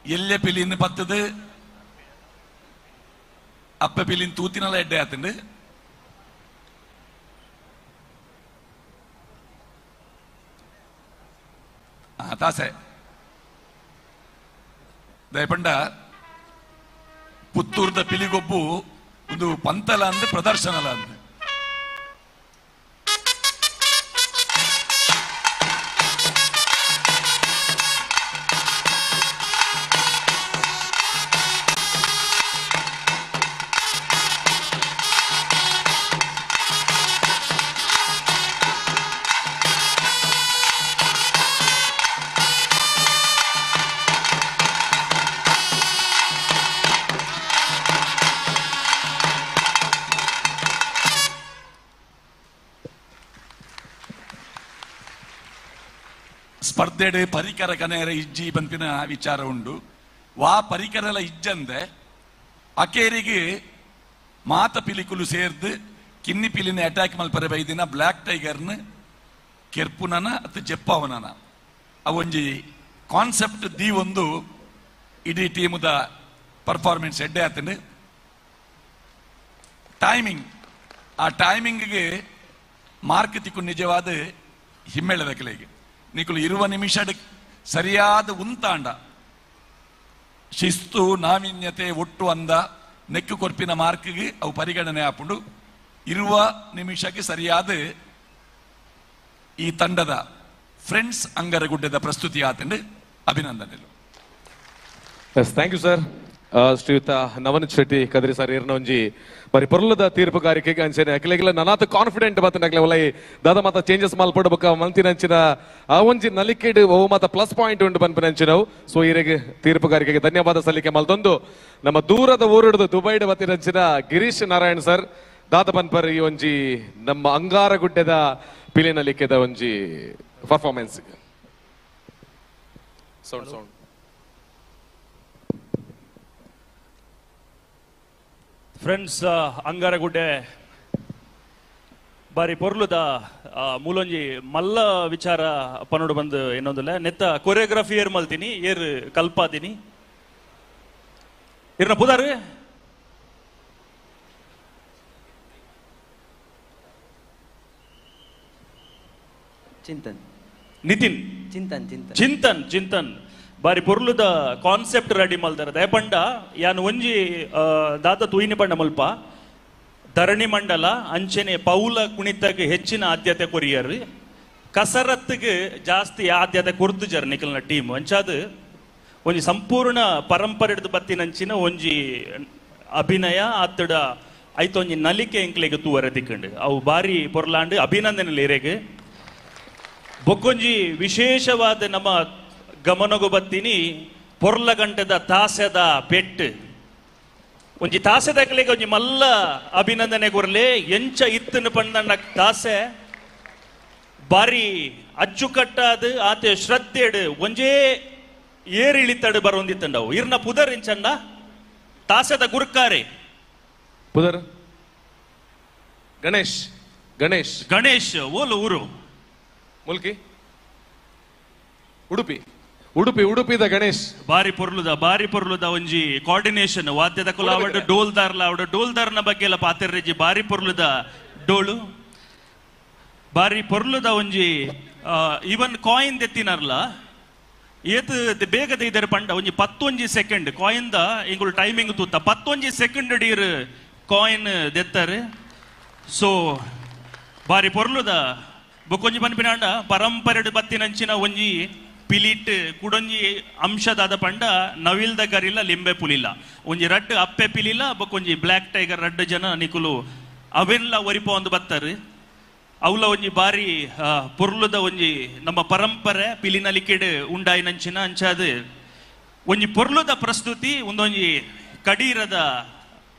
ಎಲ್ಲೆ ಪಿಲಿನ್ ಪತ್ತದು ಅಪ್ಪ ಪಿಲಿನ್ ತೂತಿನಲ್ಲ ಎಡ್ಡೆ ಆತಂಡು ತಾಸೆ ದಯಪಂಡ ಪುತ್ತೂರ್ದ ಪಿಲಿಗೊಬ್ಬು ಒಂದು ಪಂತಲ ಅಂದ್ ಪ್ರದರ್ಶನಲ ಅಂದ್ ಸ್ಪರ್ಧೆಡೆ ಪರಿಕರ ಕನೆಯರ ಇಜ್ಜಿ ಬಂಪಿನ ವಿಚಾರ ಉಂಡು ವಾ ಪರಿಕರಲ ಇಜ್ಜಂದೆ ಅಕೇರಿಗೆ ಮಾತ ಪಿಲಿಕುಲು ಸೇರ್ದು ಕಿನ್ನಿ ಪಿಲಿನ ಅಟ್ಯಾಕ್ ಮಲ್ಪರೆ ಬೈದಿನ ಬ್ಲಾಕ್ ಟೈಗರ್ನ ಕೆರ್ಪುನನ ಅತ್ತು ಜೆಪ್ಪವನನ ಅವೊಂಜಿ ಕಾನ್ಸೆಪ್ಟ್ ದಿ ಒಂದು ಇಡೀ ಟೀಮುದ ಪರ್ಫಾರ್ಮೆನ್ಸ್ ಎಡ್ಡೆ ಆತಂಡು ಟೈಮಿಂಗ್ ಆ ಟೈಮಿಂಗ್ಗೆ ಮಾರ್ಕ್ ತಿಕ್ಕು ನಿಜವಾದ ಹಿಮ್ಮೆಳದ ಕೆಲೆಗೆ ನಿಕುಲು 20 ನಿಮಿಷ ಸರಿಯಾದ ಉಂತಾಂಡ ಶಿಸ್ತು ನಾವೀನ್ಯತೆ ಒಟ್ಟು ಅಂದ ನೆಕ್ಕು ಕೊರ್ಪಿನ ಮಾರ್ಕ್ಗೆ ಅವು ಪರಿಗಣನೆ ಆಪುಂಡು 20 ನಿಮಿಷಕ್ಕೆ ಸರಿಯಾದ ಈ ತಂಡದ ಫ್ರೆಂಡ್ಸ್ ಅಂಗರಗುಡ್ಡದ ಪ್ರಸ್ತುತಿ ಆತಂಡು ಅಭಿನಂದನೆಗಳು. Yes, thank you sir. ಶ್ರೀಯುತ ನವನೀತ್ ಶೆಟ್ಟಿ ಕದ್ರಿ ಸರ್ ಇರ್ನ ಒಂಜಿ ಬರಿ ಪೊರ್ಲದ ತೀರ್ಪುಗಾರಿಕೆಗೆ ಅಂಚನೆ ಅಕ್ಲೆಗೆಲ್ಲ ನನಾತ್ ಕಾನ್ಫಿಡೆಂಟ್ ಬತ್ತ ನಕ್ಲೆ ಒಲೈ ದಾದ ಮಾತ ಚೇಂಜಸ್ ಮಾಲ್ಪಡಬೇಕ ಮಂತಿನಂಚಿನ ಆ ಒಂಜಿ ನಲಿಕೆಡ್ ಓ ಮಾತ ಪ್ಲಸ್ ಪಾಯಿಂಟ್ ಉಂಟು ಪನ್ಪನಂಚಿನವು. ಸೊ ಈರೆಗೆ ತೀರ್ಪುಗಾರಿಕೆಗೆ ಧನ್ಯವಾದ ಸಲ್ಲಿಕೆ ಮಲ್ತೊಂದು ನಮ್ಮ ದೂರದ ಊರಿಡ್ದು ದುಬೈಡ್ ಬತ್ತಿನಂಚಿನ ಗಿರೀಶ್ ನಾರಾಯಣ್ ಸರ್ ದಾದ ಪನ್ಪರ್ ಈ ಒಂಜಿ ನಮ್ಮ ಅಂಗಾರಗುಡ್ಡೆದ ಪಿಲಿನಲಿಕೆದ ಒಂಜಿ ಪರ್ಫಾರ್ಮೆನ್ಸ್. ಸೌಂಡ್ ಸೌಂಡ್ ಫ್ರೆಂಡ್ಸ್ ಅಂಗಾರಗುಡ್ಡೆ ಬಾರಿ ಪೊರ್ಲುದ ಮೂಲೊಂಜಿ ಮಲ್ಲ ವಿಚಾರ ಪನ್ನೋಡು ಬಂದು ಇನ್ನೊಂದಲ್ಲ ನೆತ್ತ ಕೊರಿಯೋಗ್ರಫಿ ಏರ್ ಮಲ್ತೀನಿ ಏರ್ ಕಲ್ಪಾದಿನಿ ಇರ್ನ ಪುದಾರ್ ಚಿಂತನ್ ನಿತಿನ್ ಚಿಂತನ್ ಚಿಂತನ್ ಚಿಂತನ್ ಚಿಂತನ್ ಬಾರಿ ಪೊರ್ಲುದ ಕಾನ್ಸೆಪ್ಟ್ ರೆಡಿ ಮಲ್ದಾರ ದಯಪಂಡ ಯಾನ್ ಒಂಜಿ ದಾದ ತೂಯಿನಿ ಪಂಡ ಮಲ್ಪ ಧರಣಿ ಮಂಡಲ ಅಂಚನೆ ಪೌಲ ಕುಣಿತಕ್ಕೆ ಹೆಚ್ಚಿನ ಆದ್ಯತೆ ಕೊರಿಯರ್ ಕಸರತ್ತಿಗೆ ಜಾಸ್ತಿ ಆದ್ಯತೆ ಕೊರ್ದುಜರ್ ನಿಖಲ್ನ ಟೀಮ್ ಅಂಚಾದ ಒಂಜಿ ಸಂಪೂರ್ಣ ಪರಂಪರೆ ಬತ್ತಿನಂಚಿನ ಒಂಜಿ ಅಭಿನಯ ಅತ್ತಡ ಐತೊಂಜಿ ನಲಿಕೆ ಎಂಕ್ಲೆಗೆ ತೂವರೆ ತಿಕ್ಕಂಡು ಅವು ಬಾರಿ ಪೊರ್ಲಾಂಡು ಅಭಿನಂದನೆ ಇರೆಗೆ ಬೊಕ್ಕೊಂಜಿ ವಿಶೇಷವಾದ ನಮ್ಮ ಗಮನಗು ಬತ್ತೀನಿ ಪೊರ್ಲ ಗಂಟೆದ ತಾಸೆದ ಪೆಟ್ಟು ಒಂಜಿ ತಾಸೆದ ಒಂಜಿ ಮಲ್ಲ ಅಭಿನಂದನೆ ಕೊರ್ಲೆ ಎಂಚ ಇತ್ತನ ಪಂಡ ತಾಸೆ ಬಾರಿ ಅಚ್ಚುಕಟ್ಟಾದ ಆತ ಶ್ರದ್ಧೆಡ್ ಒಂಜೇ ಏರಿಳಿತಡ್ ಬರೋಂದಿತ್ತಂಡವು ಇರ್ನ ಪುದರ್ ಇಂಚಂಡ ತಾಸೆದ ಗುರ್ಕಾರೆ ಪುದರ್ ಗಣೇಶ್ ಗಣೇಶ್ ಗಣೇಶ್ ಓಲು ಊರು ಮುಲ್ಕಿ ಉಡುಪಿ ಉಡುಪಿ ಉಡುಪಿದ ಗಣೇಶ್ ಬಾರಿ ಪೊರ್ಲುದ ಒಂಜಿ ಕೋಆರ್ಡಿನೇಷನ್ ವಾದ್ಯದ ಕುಲಾವಡ್ ಡೋಲ್ದಾರ್ನ ಬಗ್ಗೆ ಎಲ್ಲ ಪಾತೆರ್ರೆಜಿ ಬಾರಿ ಪೊರ್ಲುದ ಡೋಳು ಬಾರಿ ಪೊರ್ಲುದ ಒಂಜಿ ಇವನ್ ಕಾಯಿನ್ ದೆತ್ತಿನರ್ಲ ಏತ್ ಬೇಗದ ಇದರ ಪಂಡ ಒಂಜಿ 11 ಸೆಕೆಂಡ್ ಕಾಯಿನ್ ದ ಇಂಗುಲ್ ಟೈಮಿಂಗ್ ತೂತ 11 ಸೆಕೆಂಡ್ ಡೀರ್ ಕಾಯಿನ್ ದೆತ್ತಾರೆ. ಸೊ ಬಾರಿ ಪೊರ್ಲುದ ಬೊಕ್ಕೊಂಜಿ ಪನ್ಪಿನಾಂಡ ಪರಂಪರೆ ಬತ್ತಿನಂಚಿನ ಒಂಜಿ ಪಿಲಿಟ್ ಕುಡೊಂಜಿ ಅಂಶದಾದ ಪಂಡ ನವಿಲ್ದ ಗರಿಲ್ಲ ಲಿಂಬೆ ಪುಲಿಲ್ಲ ಒಂಜಿ ರಡ್ ಅಪ್ಪೆ ಪಿಲಿಲ್ಲ ಬೊಕ್ಕೊಂಜಿ ಬ್ಲ್ಯಾಕ್ ಟೈಗರ್ ರಡ್ ಜನ ನಿಕುಲು ಅವೆಲ್ಲ ಒರಿಪ ಒಂದು ಬತ್ತಾರೆ ಅವಲ ಒಂಜಿ ಬಾರಿ ಪೊರ್ಲುದ ಒಂಜಿ ನಮ್ಮ ಪರಂಪರೆ ಪಿಲಿನಲಿಕೆಡ್ ಉಂಡಾಯಿನಂಚಿನ ಅಂಚಾದ ಒಂಜಿ ಪೊರ್ಲುದ ಪ್ರಸ್ತುತಿ ಒಂದೊಂಜಿ ಕಡೀರದ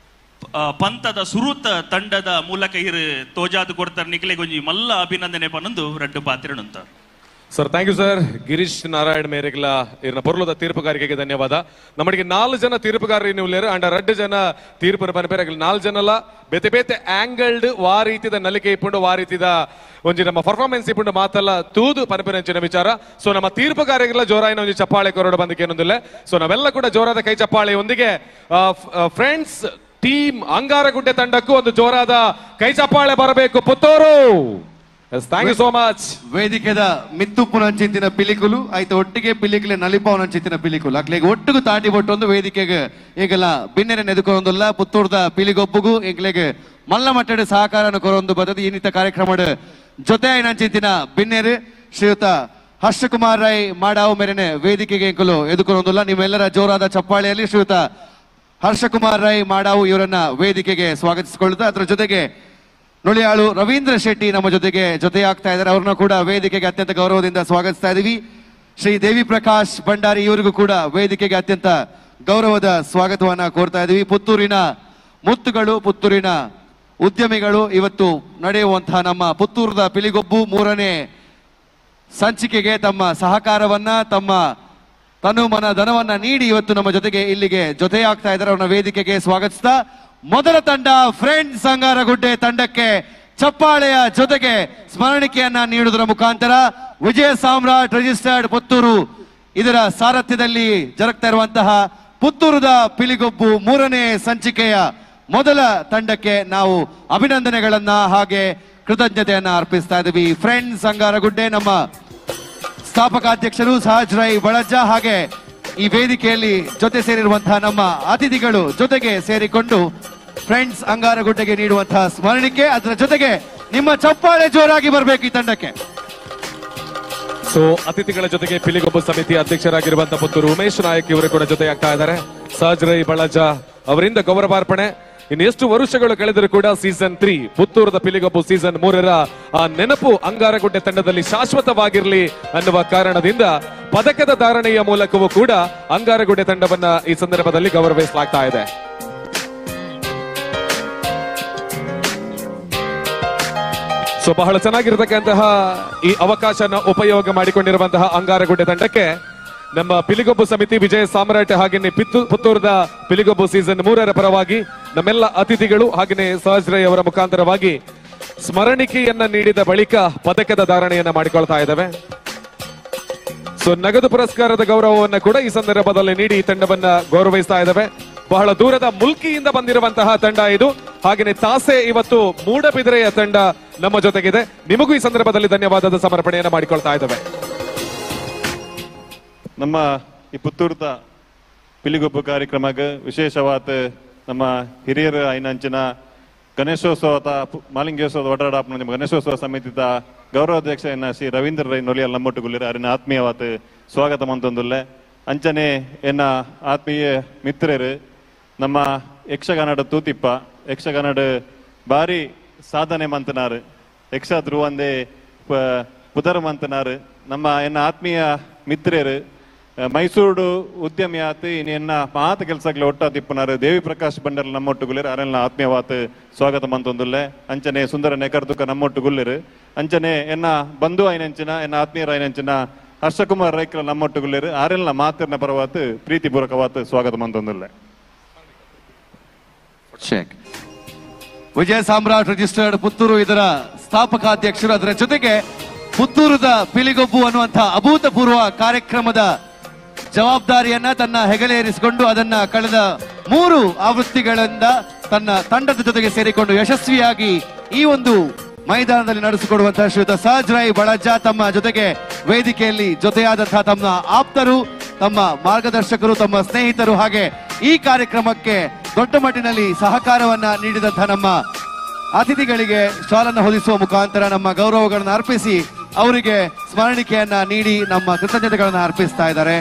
ಪಂತದ ಸುರುತ ತಂಡದ ಮೂಲಕ ಇರು ತೋಜಾದು ಕೊಡ್ತಾರೆ ನಿಖಲೆಗೆ ಒಂಜಿ ಮಲ್ಲ ಅಭಿನಂದನೆ ಪನ್ನೊಂದು ರಡ್ಡು ಪಾತ್ರೆನಂತ. Sir thank you sir. Girish Narayan ಮೇರೆಗ್ಲ ಇರ್ನ ಪೊರ್ಲುದ ತೀರ್ಪುಗಾರಿಕೆಗೆ ಧನ್ಯವಾದ. ನಮ್ಮಡಿಗೆ 4 ಜನ ತೀರ್ಪುಗಾರರು ನೀವು ಅಂಡ 2 ಜನ ತೀರ್ಪು ಪನ್ಪೇರೆ 4 ಜನಲ ಬೇತೆ ಬೇತೆ ಆಂಗಲ್ಡ್ ವಾ ರೀತಿದ ನಲಿಕೆ ಇಪ್ಪುಂಡು ವಾ ರೀತಿದ ಒಂಜಿ ನಮ್ಮ ಪರ್ಫಾರ್ಮೆನ್ಸ್ ಇಪ್ಪುಂಡು ಮಾತಲ್ಲ ತೂದು ಪನ್ಪೇರಂಚಿನ ವಿಚಾರ. ಸೊ ನಮ್ಮ ತೀರ್ಪುಗಾರಿಗೆಲ್ಲ ಜೋರಾಯಿನ ಒಂಜಿ ಚಪ್ಪಾಳೆ ಕೊರಡು ಬಂದಕ್ಕೆ ಏನೊಂದಿಲ್ಲ. ಸೊ ನಾವೆಲ್ಲ ಕೂಡ ಜೋರಾದ ಕೈ ಚಪ್ಪಾಳೆ ಒಂದಿಗೆ ಫ್ರೆಂಡ್ಸ್ ಟೀಮ್ ಅಂಗಾರಗುಡ್ಡೆ ತಂಡಕ್ಕೂ ಒಂದು ಜೋರಾದ ಕೈ ಚಪ್ಪಾಳೆ ಬರಬೇಕು Puttur. Thank you so much. ವೇದಿಕೆದ ಮಿತ್ತುಪ್ಪುನಂಚಿತ್ತಿನ ಪಿಲಿಕುಲು ಆಯ್ತು ಒಟ್ಟಿಗೆ ಪಿಲಿಕುಲೆ ನಲಿಪವನಂಚಿತ್ತಿನ ಪಿಲಿಕುಲು ಅಕ್ಲೆಗೆ ಒಟ್ಟಿಗೂ ತಾಟಿ ಬೊಟ್ಟೊಂದು ವೇದಿಕೆಗೆ ಈಗೆಲ್ಲ ಬಿನ್ನೆರೆ ನೆದುಕೊಂದಲ್ಲ ಪುತ್ತೂರ್ದ ಪಿಲಿಗೊಬ್ಬುಗು ಈಗಲೆಗೆ ಮಲ್ಲ ಮಟ್ಟದ ಸಹಕಾರನ ಕೊರೊಂದು ಬದದು ಇನ್ನಿತ ಕಾರ್ಯಕ್ರಮದ ಜೊತೆ ಆಯ್ನಂಚಿತ್ತಿನ ಬಿನ್ನೆರೆ ಶ್ರೀಯುತ ಹರ್ಷಕುಮಾರ್ ರೈ ಮಾಡಾವು ಮೇರೆನೆ ವೇದಿಕೆಗೆ ಎಂಕಲು ಎದುಕೊಂದಲ್ಲ. ನಿಮ್ಮೆಲ್ಲರ ಜೋರಾದ ಚಪ್ಪಾಳೆಯಲ್ಲಿ ಶ್ರೀಯುತ ಹರ್ಷಕುಮಾರ್ ರೈ ಮಾಡಾವು ಇವರನ್ನ ವೇದಿಕೆಗೆ ಸ್ವಾಗತಿಸಿಕೊಳ್ಳುತ್ತಾ ಅದರ ಜೊತೆಗೆ ನುಳಿಯಾಳು ರವೀಂದ್ರ ಶೆಟ್ಟಿ ನಮ್ಮ ಜೊತೆಯಾಗ್ತಾ ಇದ್ದಾರೆ. ಅವ್ರನ್ನ ಕೂಡ ವೇದಿಕೆಗೆ ಅತ್ಯಂತ ಗೌರವದಿಂದ ಸ್ವಾಗತಿಸ್ತಾ ಇದೀವಿ. ಶ್ರೀ ದೇವಿ ಪ್ರಕಾಶ್ ಭಂಡಾರಿ ಇವರಿಗೂ ಕೂಡ ವೇದಿಕೆಗೆ ಅತ್ಯಂತ ಗೌರವದ ಸ್ವಾಗತವನ್ನ ಕೋರ್ತಾ ಇದೀವಿ. ಪುತ್ತೂರಿನ ಮುತ್ತುಗಳು ಪುತ್ತೂರಿನ ಉದ್ಯಮಿಗಳು ಇವತ್ತು ನಡೆಯುವಂತಹ ನಮ್ಮ ಪುತ್ತೂರದ ಪಿಲಿಗೊಬ್ಬು 3ನೇ ಸಂಚಿಕೆಗೆ ತಮ್ಮ ಸಹಕಾರವನ್ನ ತಮ್ಮ ತನು ಮನ ಧನವನ್ನ ನೀಡಿ ಇವತ್ತು ನಮ್ಮ ಇಲ್ಲಿಗೆ ಜೊತೆಯಾಗ್ತಾ ಇದ್ದಾರೆ. ಅವ್ರನ್ನ ವೇದಿಕೆಗೆ ಸ್ವಾಗತಿಸ್ತಾ ಮೊದಲ ತಂಡ ಫ್ರೆಂಡ್ಸ್ ಅಂಗಾರಗುಡ್ಡೆ ತಂಡಕ್ಕೆ ಚಪ್ಪಾಳೆಯ ಜೊತೆಗೆ ಸ್ಮರಣಿಕೆಯನ್ನ ನೀಡುವುದರ ಮುಖಾಂತರ ವಿಜಯ ಸಾಮ್ರಾಟ್ ರಿಜಿಸ್ಟರ್ಡ್ ಪುತ್ತೂರು ಇದರ ಸಾರಥ್ಯದಲ್ಲಿ ಜರುಗ್ತಾ ಇರುವಂತಹ ಪುತ್ತೂರದ ಪಿಲಿಗೊಬ್ಬು 3ನೇ ಸಂಚಿಕೆಯ ಮೊದಲ ತಂಡಕ್ಕೆ ನಾವು ಅಭಿನಂದನೆಗಳನ್ನ ಹಾಗೆ ಕೃತಜ್ಞತೆಯನ್ನ ಅರ್ಪಿಸ್ತಾ ಇದ್ದೀವಿ. ಫ್ರೆಂಡ್ಸ್ ಅಂಗಾರಗುಡ್ಡೆ ನಮ್ಮ ಸ್ಥಾಪಕ ಅಧ್ಯಕ್ಷರು ಸಹಜ್ ರೈ ಬಳಜ್ಜ ಹಾಗೆ ಈ ವೇದಿಕೆಯಲ್ಲಿ ಜೊತೆ ಸೇರಿರುವಂತಹ ನಮ್ಮ ಅತಿಥಿಗಳು ಜೊತೆಗೆ ಸೇರಿಕೊಂಡು ಫ್ರೆಂಡ್ಸ್ ಅಂಗಾರಗುಡ್ಡೆಗೆ ನೀಡುವಂತಹ ಸ್ಮರಣಿಕೆ ಅದರ ಜೊತೆಗೆ ನಿಮ್ಮ ಚಪ್ಪಾಳೆ ಜೋರಾಗಿ ಬರಬೇಕು ಈ ತಂಡಕ್ಕೆ. ಸೊ ಅತಿಥಿಗಳ ಜೊತೆಗೆ ಪಿಲಿಗೊಬ್ಬ ಸಮಿತಿ ಅಧ್ಯಕ್ಷರಾಗಿರುವಂತಹ ಪುತ್ತೂರು ಉಮೇಶ್ ನಾಯಕ್ ಇವರು ಕೂಡ ಜೊತೆಯಾಗ್ತಾ ಇದ್ದಾರೆ. ಸಾಜ್ ರೈ ಬಳಜ ಅವರಿಂದ ಗೌರವಾರ್ಪಣೆ. ಇನ್ನು ಎಷ್ಟು ವರ್ಷಗಳು ಕಳೆದರೂ ಕೂಡ ಸೀಸನ್ 3 ಪುತ್ತೂರದ ಪಿಲಿಗೊಬ್ಬು ಸೀಸನ್ 3ರ ಆ ನೆನಪು ಅಂಗಾರಗುಡ್ಡೆ ತಂಡದಲ್ಲಿ ಶಾಶ್ವತವಾಗಿರ್ಲಿ ಅನ್ನುವ ಕಾರಣದಿಂದ ಪದಕದ ಧಾರಣೆಯ ಮೂಲಕವೂ ಕೂಡ ಅಂಗಾರಗುಡ್ಡೆ ತಂಡವನ್ನ ಈ ಸಂದರ್ಭದಲ್ಲಿ ಗೌರವಿಸಲಾಗ್ತಾ ಇದೆ. ಸೊ ಬಹಳ ಚೆನ್ನಾಗಿರತಕ್ಕಂತಹ ಈ ಅವಕಾಶನ ಉಪಯೋಗ ಮಾಡಿಕೊಂಡಿರುವಂತಹ ಅಂಗಾರಗುಡ್ಡೆ ತಂಡಕ್ಕೆ ನಮ್ಮ ಪಿಲಿಗೊಬ್ಬು ಸಮಿತಿ ವಿಜಯ ಸಾಮ್ರಾಟ್ ಹಾಗೇನೆ ಪುತ್ತೂರದ ಪಿಲಿಗೊಬ್ಬು ಸೀಸನ್ 3ರ ಪರವಾಗಿ ನಮ್ಮೆಲ್ಲ ಅತಿಥಿಗಳು ಹಾಗೇನೆ ಸಹಜ್ ರೈ ಅವರ ಮುಖಾಂತರವಾಗಿ ಸ್ಮರಣಿಕೆಯನ್ನ ನೀಡಿದ ಬಳಿಕ ಪದಕದ ಧಾರಣೆಯನ್ನ ಮಾಡಿಕೊಳ್ತಾ ಇದ್ದಾವೆ. ಸೊ ನಗದು ಪುರಸ್ಕಾರದ ಗೌರವವನ್ನ ಕೂಡ ಈ ಸಂದರ್ಭದಲ್ಲಿ ನೀಡಿ ಈ ತಂಡವನ್ನ ಗೌರವಿಸ್ತಾ ಇದ್ದಾವೆ. ಬಹಳ ದೂರದ ಮುಲ್ಕಿಯಿಂದ ಬಂದಿರುವಂತಹ ತಂಡ ಇದು. ಹಾಗೆಯೇ ತಾಸೆ ಇವತ್ತು ಮೂಡಬಿದಿರೆಯ ತಂಡ ನಮ್ಮ ಜೊತೆಗಿದೆ. ನಿಮಗೂ ಈ ಸಂದರ್ಭದಲ್ಲಿ ಧನ್ಯವಾದದ ಸಮರ್ಪಣೆಯನ್ನ ಮಾಡಿಕೊಳ್ತಾ ಇದ್ದಾವೆ. ನಮ್ಮ ಈ ಪುತ್ತೂರ್ದ ಪಿಲಿಗೊಬ್ಬು ಕಾರ್ಯಕ್ರಮಕ್ಕೆ ವಿಶೇಷವಾದ ನಮ್ಮ ಹಿರಿಯರ ಐನಂಚಿನ ಗಣೇಶೋತ್ಸವದ ಮಾಲಿಂಗೇಶ್ವರದ ಒಡಾಡಾಪನ ನಿಮ್ಮ ಗಣೇಶೋತ್ಸವ ಸಮಿತಿದ ಗೌರವಾಧ್ಯಕ್ಷ ಎನ್ನ ಶ್ರೀ ರವೀಂದ್ರ ರೈ ನೊಲಿಯಲ್ ನಮ್ಮೊಟ್ಟುಗುಲ್ಲಿರ ಅರಿನ ಆತ್ಮೀಯವಾದ ಸ್ವಾಗತ ಮಂತೊಂದುಲ್ಲೆ ಅಂಚನೆ ಎನ್ನ ಆತ್ಮೀಯ ಮಿತ್ರರು ನಮ್ಮ ಯಕ್ಷಗಾನದ ತೂತಿಪ್ಪ ಯಕ್ಷಗಾನದ ಭಾರಿ ಸಾಧನೆ ಮಂತನಾರು ಯಕ್ಷ ಧ್ರುವಂದೆ ಪುದರ್ ಮಂತನಾರು ನಮ್ಮ ಎನ್ನ ಆತ್ಮೀಯ ಮಿತ್ರರು ಮೈಸೂರು ಉದ್ಯಮಿ ಆತು ಇನ್ನು ಎನ್ನ ಮಾತ ಕೆಲಸಗಳ ಒಟ್ಟಾದಿಪ್ಪನಾರು ದೇವಿ ಪ್ರಕಾಶ್ ಬಂಡರ್ ನಮ್ಮೊಟ್ಟುಗುಲ್ಲಿರು ಅರೆಲ್ಲ ಆತ್ಮೀಯವಾದ ಸ್ವಾಗತ ಮಂತೊಂದುಲ್ಲೆ ಅಂಚನೆ ಸುಂದರ ನೆಕರ್ದುಕ ನಮ್ಮೊಟ್ಟುಗುಲ್ಲಿರು ಅಂಚನೆ ಎನ್ನ ಬಂಧು ಐನಂಚಿನ ಎನ್ನ ಆತ್ಮೀಯರ ಐನಂಚಿನ ಹರ್ಷಕುಮಾರ್ ರೈಕರ ನಮ್ಮೊಟ್ಟುಗುಲ್ಲಿರು ಆರೆಲ್ಲ ಮಾತಿನ ಪರವಾತು ಪ್ರೀತಿಪೂರ್ವಕವಾದ ಸ್ವಾಗತ ಮಂತೊಂದುಲ್ಲೆ. ಚೆಕ್. ವಿಜಯ ಸಾಮ್ರಾಟ್ ರಿಜಿಸ್ಟರ್ಡ್ ಪುತ್ತೂರು ಇದರ ಸ್ಥಾಪಕಾಧ್ಯಕ್ಷರು. ಅದರ ಜೊತೆಗೆ ಪುತ್ತೂರದ ಪಿಲಿಗೊಬ್ಬು ಅನ್ನುವಂತಹ ಅಭೂತಪೂರ್ವ ಕಾರ್ಯಕ್ರಮದ ಜವಾಬ್ದಾರಿಯನ್ನ ತನ್ನ ಹೆಗಲೇರಿಸಿಕೊಂಡು ಅದನ್ನ ಕಳೆದ 3 ಆವೃತ್ತಿಗಳಿಂದ ತನ್ನ ತಂಡದ ಜೊತೆಗೆ ಸೇರಿಕೊಂಡು ಯಶಸ್ವಿಯಾಗಿ ಈ ಒಂದು ಮೈದಾನದಲ್ಲಿ ನಡೆಸಿಕೊಡುವಂತಹ ಶ್ರೀಯುತ ಸಹಜ್ ರೈ ಬಳಜ್ಜ ತಮ್ಮ ಜೊತೆಗೆ ವೇದಿಕೆಯಲ್ಲಿ ಜೊತೆಯಾದಂತಹ ತಮ್ಮ ಆಪ್ತರು, ತಮ್ಮ ಮಾರ್ಗದರ್ಶಕರು, ತಮ್ಮ ಸ್ನೇಹಿತರು, ಹಾಗೆ ಈ ಕಾರ್ಯಕ್ರಮಕ್ಕೆ ದೊಡ್ಡ ಮಟ್ಟಿನಲ್ಲಿ ಸಹಕಾರವನ್ನ ನೀಡಿದಂತಹ ನಮ್ಮ ಅತಿಥಿಗಳಿಗೆ ಶಾಲನ್ನು ಹೊದಿಸುವ ಮುಖಾಂತರ ನಮ್ಮ ಗೌರವಗಳನ್ನು ಅರ್ಪಿಸಿ ಅವರಿಗೆ ಸ್ಮರಣಿಕೆಯನ್ನ ನೀಡಿ ನಮ್ಮ ಕೃತಜ್ಞತೆಗಳನ್ನು ಅರ್ಪಿಸ್ತಾ ಇದ್ದಾರೆ.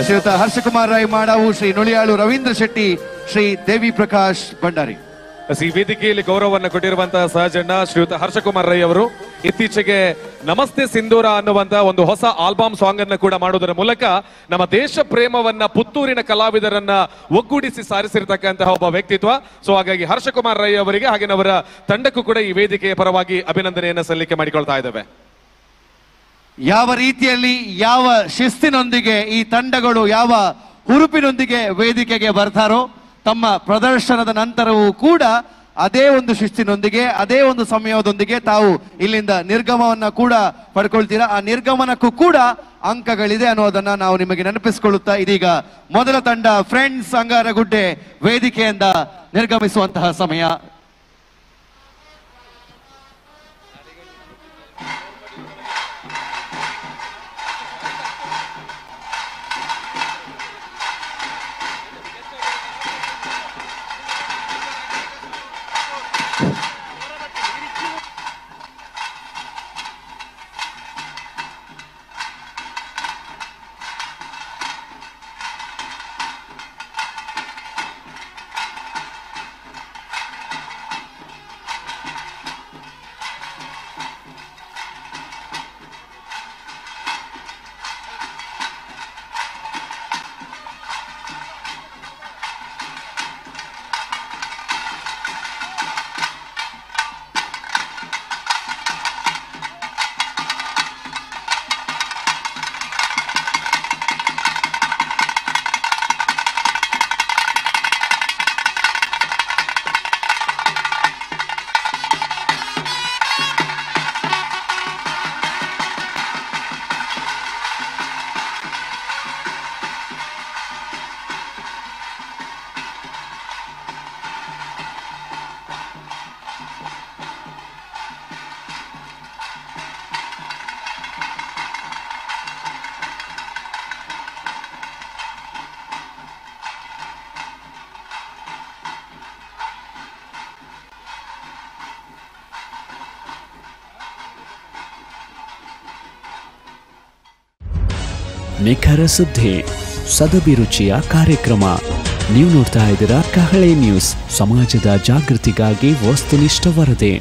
ಶ್ರೀಯುತ ಹರ್ಷಕುಮಾರ್ ರೈ ಮಾಡಾವು, ಶ್ರೀ ನುಳಿಯಾಳು ರವೀಂದ್ರ ಶೆಟ್ಟಿ, ಶ್ರೀ ದೇವಿ ಪ್ರಕಾಶ್ ಭಂಡಾರಿ. ಈ ವೇದಿಕೆಯಲ್ಲಿ ಗೌರವವನ್ನು ಕೊಟ್ಟಿರುವಂತಹ ಸಹಜಣ್ಣ ಶ್ರೀಯುತ ಹರ್ಷಕುಮಾರ್ ರೈ ಅವರು ಇತ್ತೀಚೆಗೆ ನಮಸ್ತೆ ಸಿಂಧೂರ ಅನ್ನುವಂತಹ ಒಂದು ಹೊಸ ಆಲ್ಬಮ್ ಸಾಂಗ್ ಅನ್ನು ಕೂಡ ಮಾಡುವುದರ ಮೂಲಕ ನಮ್ಮ ದೇಶ ಪ್ರೇಮವನ್ನ ಪುತ್ತೂರಿನ ಕಲಾವಿದರನ್ನ ಒಗ್ಗೂಡಿಸಿ ಸಾರಿಸಿರ್ತಕ್ಕಂತಹ ಒಬ್ಬ ವ್ಯಕ್ತಿತ್ವ. ಸೊ ಹಾಗಾಗಿ ಹರ್ಷಕುಮಾರ್ ರೈ ಅವರಿಗೆ ಹಾಗೆ ಅವರ ತಂಡಕ್ಕೂ ಕೂಡ ಈ ವೇದಿಕೆಯ ಪರವಾಗಿ ಅಭಿನಂದನೆಯನ್ನ ಸಲ್ಲಿಕೆ ಮಾಡಿಕೊಳ್ತಾ ಇದ್ದೇವೆ. ಯಾವ ರೀತಿಯಲ್ಲಿ ಯಾವ ಶಿಸ್ತಿನೊಂದಿಗೆ ಈ ತಂಡಗಳು ಯಾವ ಹುರುಪಿನೊಂದಿಗೆ ವೇದಿಕೆಗೆ ಬರ್ತಾರೋ ತಮ್ಮ ಪ್ರದರ್ಶನದ ನಂತರವೂ ಕೂಡ ಅದೇ ಒಂದು ಶಿಸ್ತಿನೊಂದಿಗೆ ಅದೇ ಒಂದು ಸಮಯದೊಂದಿಗೆ ತಾವು ಇಲ್ಲಿಂದ ನಿರ್ಗಮವನ್ನ ಕೂಡ ಪಡ್ಕೊಳ್ತೀರಾ. ಆ ನಿರ್ಗಮನಕ್ಕೂ ಕೂಡ ಅಂಕಗಳಿದೆ ಅನ್ನೋದನ್ನ ನಾವು ನಿಮಗೆ ನೆನಪಿಸಿಕೊಳ್ಳುತ್ತಾ ಇದೀಗ ಮೊದಲ ತಂಡ ಫ್ರೆಂಡ್ಸ್ ಅಂಗಾರಗುಡ್ಡೆ ವೇದಿಕೆಯಿಂದ ನಿರ್ಗಮಿಸುವಂತಹ ಸಮಯ. ನಿಖರ ಸುದ್ದಿ, ಸದಭಿರುಚಿಯ ಕಾರ್ಯಕ್ರಮ. ನೀವು ನೋಡ್ತಾ ಇದ್ದೀರಾ ಕಹಳೆ ನ್ಯೂಸ್, ಸಮಾಜದ ಜಾಗೃತಿಗಾಗಿ ವಸ್ತುನಿಷ್ಠ ವರದಿ.